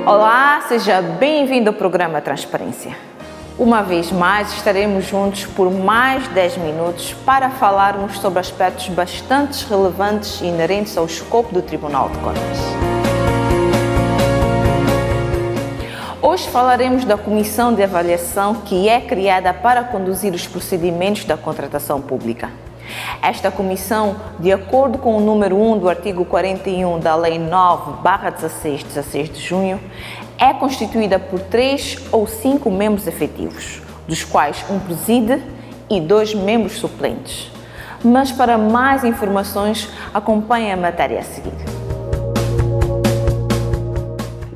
Olá, seja bem-vindo ao programa Transparência. Uma vez mais estaremos juntos por mais 10 minutos para falarmos sobre aspectos bastante relevantes e inerentes ao escopo do Tribunal de Contas. Hoje falaremos da Comissão de Avaliação que é criada para conduzir os procedimentos da contratação pública. Esta comissão, de acordo com o número 1 do artigo 41 da Lei 9/16, 16 de junho, é constituída por 3 ou 5 membros efetivos, dos quais um preside e 2 membros suplentes. Mas para mais informações, acompanhe a matéria a seguir.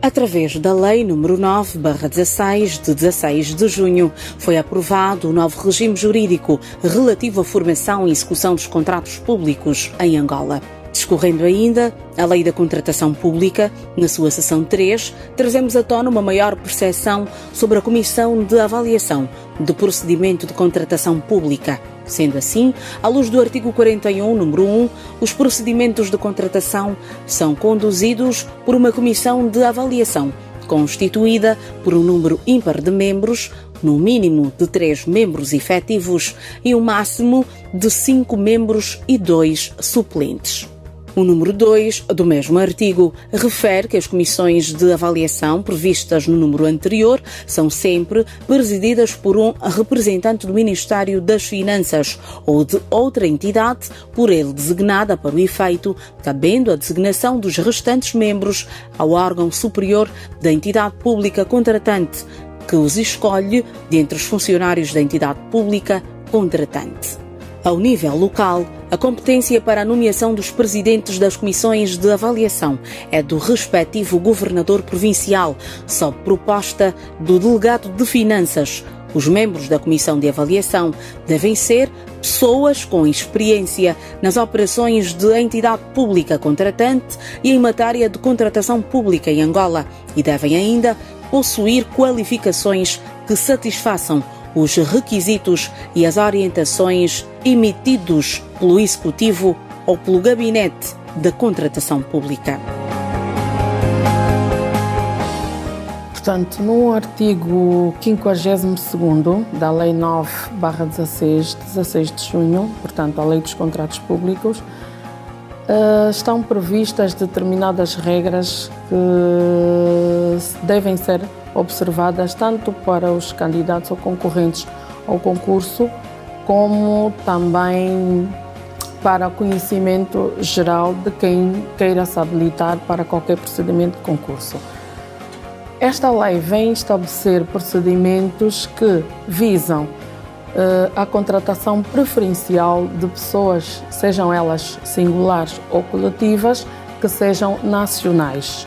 Através da Lei nº 9/16, de 16 de junho, foi aprovado o novo regime jurídico relativo à formação e execução dos contratos públicos em Angola. Discorrendo ainda a Lei da Contratação Pública, na sua seção 3, trazemos à tona uma maior percepção sobre a Comissão de Avaliação do Procedimento de Contratação Pública. Sendo assim, à luz do artigo 41, número 1, os procedimentos de contratação são conduzidos por uma comissão de avaliação, constituída por um número ímpar de membros, no mínimo de 3 membros efetivos e um máximo de 5 membros e 2 suplentes. O número 2 do mesmo artigo refere que as comissões de avaliação previstas no número anterior são sempre presididas por um representante do Ministério das Finanças ou de outra entidade por ele designada para o efeito, cabendo a designação dos restantes membros ao órgão superior da entidade pública contratante, que os escolhe dentre os funcionários da entidade pública contratante. Ao nível local, a competência para a nomeação dos presidentes das comissões de avaliação é do respectivo governador provincial, sob proposta do delegado de finanças. Os membros da comissão de avaliação devem ser pessoas com experiência nas operações de entidade pública contratante e em matéria de contratação pública em Angola e devem ainda possuir qualificações que satisfaçam os requisitos e as orientações emitidos pelo Executivo ou pelo Gabinete da Contratação Pública. Portanto, no artigo 52º da Lei 9/16, 16 de junho, portanto, a Lei dos Contratos Públicos, estão previstas determinadas regras que devem ser observadas tanto para os candidatos ou concorrentes ao concurso, como também para conhecimento geral de quem queira se habilitar para qualquer procedimento de concurso. Esta lei vem estabelecer procedimentos que visam a contratação preferencial de pessoas, sejam elas singulares ou coletivas, que sejam nacionais.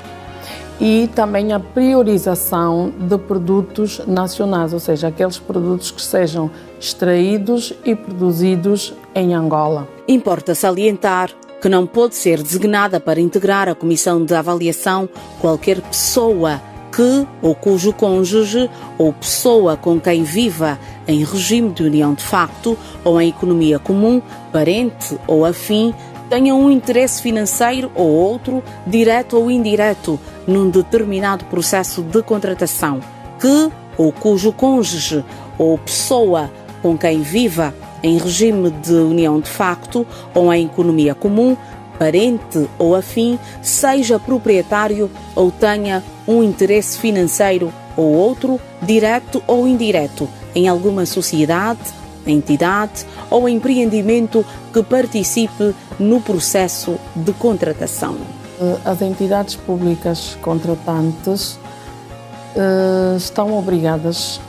E também a priorização de produtos nacionais, ou seja, aqueles produtos que sejam extraídos e produzidos em Angola. Importa salientar que não pode ser designada para integrar a comissão de avaliação qualquer pessoa que ou cujo cônjuge ou pessoa com quem viva em regime de união de facto ou em economia comum, parente ou afim, tenha um interesse financeiro ou outro, direto ou indireto, num determinado processo de contratação, que ou cujo cônjuge ou pessoa com quem viva em regime de união de facto ou em economia comum, parente ou afim, seja proprietário ou tenha um interesse financeiro ou outro, direto ou indireto, em alguma sociedade, entidade ou empreendimento que participe no processo de contratação. As entidades públicas contratantes estão obrigadas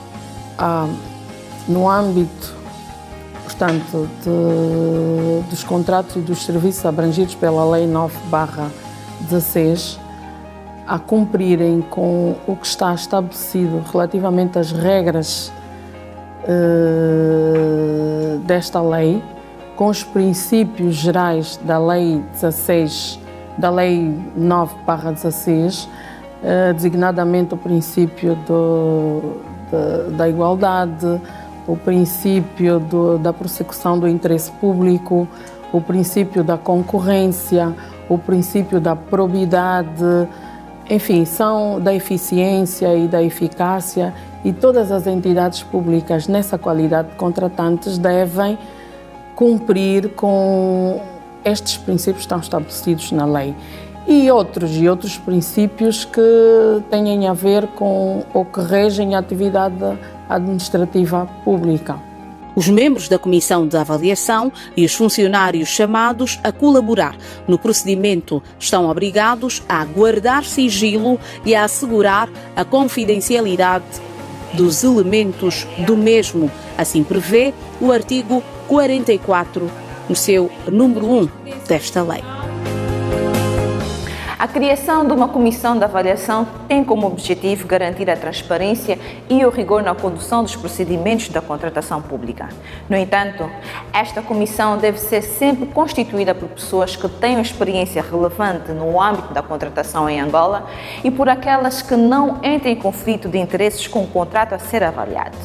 no âmbito, portanto, dos contratos e dos serviços abrangidos pela Lei 9/16, a cumprirem com o que está estabelecido relativamente às regras desta lei, com os princípios gerais da Lei 9/16, designadamente o princípio da igualdade, o princípio da prossecução do interesse público, o princípio da concorrência, o princípio da probidade, enfim, são da eficiência e da eficácia, e todas as entidades públicas nessa qualidade de contratantes devem cumprir com estes princípios que estão estabelecidos na lei. E outros princípios que têm a ver com o que regem a atividade administrativa pública. Os membros da Comissão de Avaliação e os funcionários chamados a colaborar no procedimento estão obrigados a guardar sigilo e a assegurar a confidencialidade dos elementos do mesmo. Assim prevê o artigo 44, no seu número 1 desta lei. A criação de uma comissão de avaliação tem como objetivo garantir a transparência e o rigor na condução dos procedimentos da contratação pública. No entanto, esta comissão deve ser sempre constituída por pessoas que tenham experiência relevante no âmbito da contratação em Angola e por aquelas que não entrem em conflito de interesses com o contrato a ser avaliado.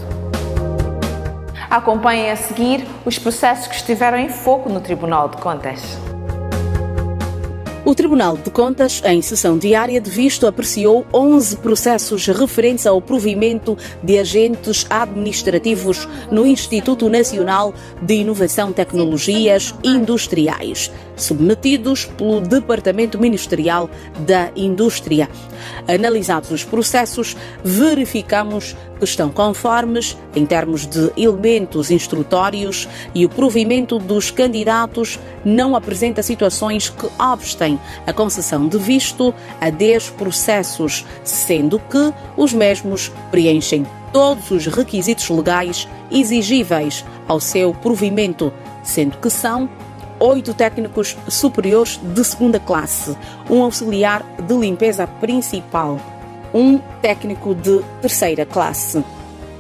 Acompanhem a seguir os processos que estiveram em foco no Tribunal de Contas. O Tribunal de Contas, em sessão diária de visto, apreciou 11 processos referentes ao provimento de agentes administrativos no Instituto Nacional de Inovação e Tecnologias Industriais, submetidos pelo Departamento Ministerial da Indústria. Analisados os processos, verificamos que estão conformes em termos de elementos instrutórios e o provimento dos candidatos não apresenta situações que obstem a concessão de visto a 10 processos, sendo que os mesmos preenchem todos os requisitos legais exigíveis ao seu provimento, sendo que são 8 técnicos superiores de segunda classe, um auxiliar de limpeza principal, um técnico de terceira classe.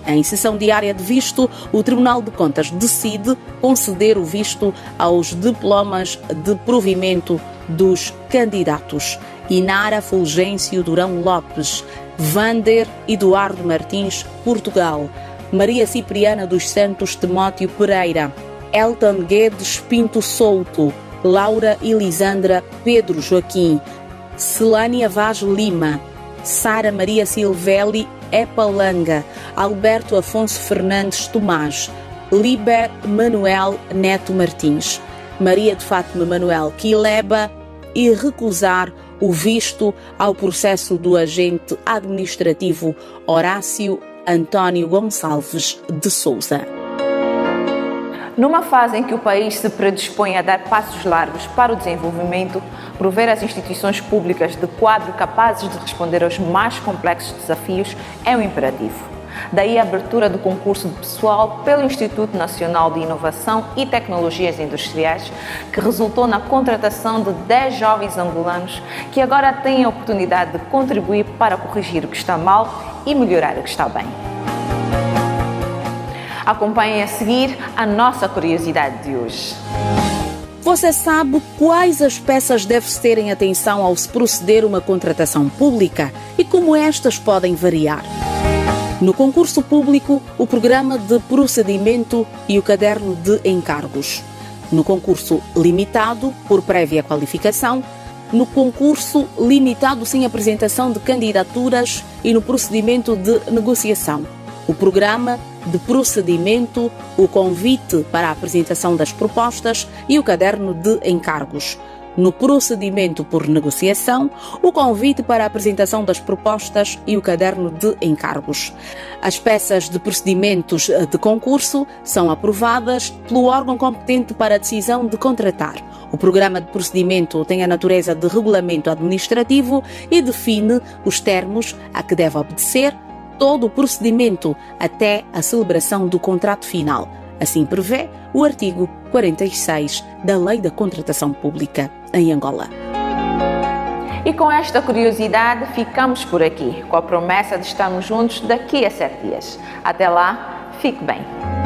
Em sessão diária de visto, o Tribunal de Contas decide conceder o visto aos diplomas de provimento dos candidatos: Inara Fulgêncio Durão Lopes, Vander Eduardo Martins, Portugal, Maria Cipriana dos Santos Timóteo Pereira, Elton Guedes Pinto Souto, Laura Elisandra Pedro Joaquim, Celânia Vaz Lima, Sara Maria Silvelli Epalanga, Alberto Afonso Fernandes Tomás, Liber Manuel Neto Martins, Maria de Fátima Manuel Quileba, e recusar o visto ao processo do agente administrativo Horácio António Gonçalves de Sousa. Numa fase em que o país se predispõe a dar passos largos para o desenvolvimento, prover as instituições públicas de quadro capazes de responder aos mais complexos desafios é um imperativo. Daí a abertura do concurso de pessoal pelo Instituto Nacional de Inovação e Tecnologias Industriais, que resultou na contratação de 10 jovens angolanos que agora têm a oportunidade de contribuir para corrigir o que está mal e melhorar o que está bem. Acompanhem a seguir a nossa curiosidade de hoje. Você sabe quais as peças deve-se ter em atenção ao se proceder uma contratação pública e como estas podem variar? No concurso público, o programa de procedimento e o caderno de encargos. No concurso limitado, por prévia qualificação. No concurso limitado sem apresentação de candidaturas e no procedimento de negociação. O programa de procedimento, o convite para a apresentação das propostas e o caderno de encargos. No procedimento por negociação, o convite para a apresentação das propostas e o caderno de encargos. As peças de procedimentos de concurso são aprovadas pelo órgão competente para a decisão de contratar. O programa de procedimento tem a natureza de regulamento administrativo e define os termos a que deve obedecer todo o procedimento até a celebração do contrato final. Assim prevê o artigo 46 da Lei da Contratação Pública em Angola. E com esta curiosidade ficamos por aqui, com a promessa de estarmos juntos daqui a 7 dias. Até lá, fique bem!